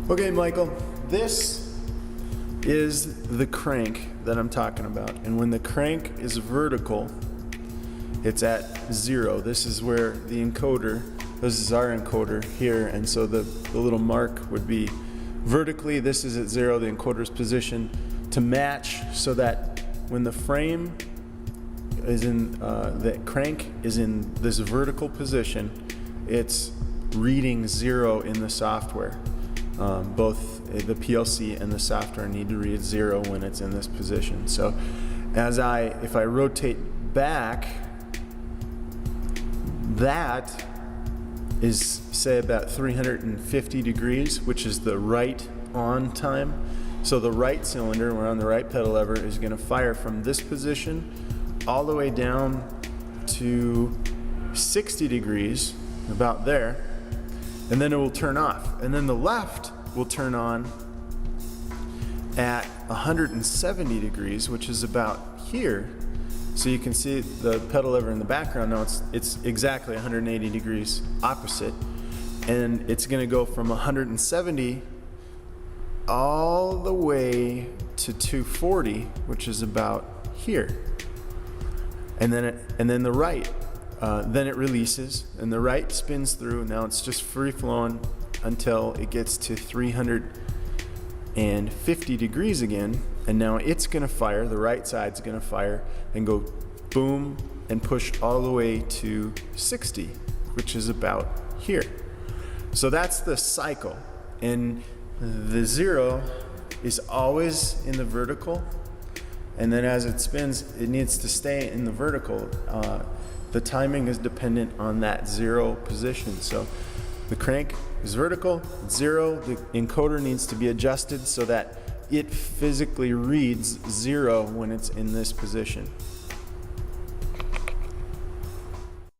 Okay, Michael, this is the crank that I'm talking about. And when the crank is vertical, it's at 0. This is where the encoder, this is our encoder here, and so the little mark would be vertically, this is at 0, the encoder's position to match so that when the frame is in, the crank is in this vertical position, it's reading 0 in the software. Both the PLC and the software need to read 0 when it's in this position. So if I rotate back, that is, say, about 350 degrees, which is the right on time. So the right cylinder, we're on the right pedal lever, is going to fire from this position all the way down to 60 degrees, about there, and then it will turn off. And then the left will turn on at 170 degrees, which is about here. So you can see the pedal lever in the background. Now it's exactly 180 degrees opposite, and it's going to go from 170 all the way to 240, which is about here. And then the right, then it releases, and the right spins through. Now it's just free flowing until it gets to 350 degrees again, and now it's going to fire. The right side's going to fire and go boom and push all the way to 60, which is about here. So that's the cycle, and the 0 is always in the vertical, and then as it spins, it needs to stay in the vertical. The timing is dependent on that 0 position. So the crank is vertical, 0. The encoder needs to be adjusted so that it physically reads 0 when it's in this position.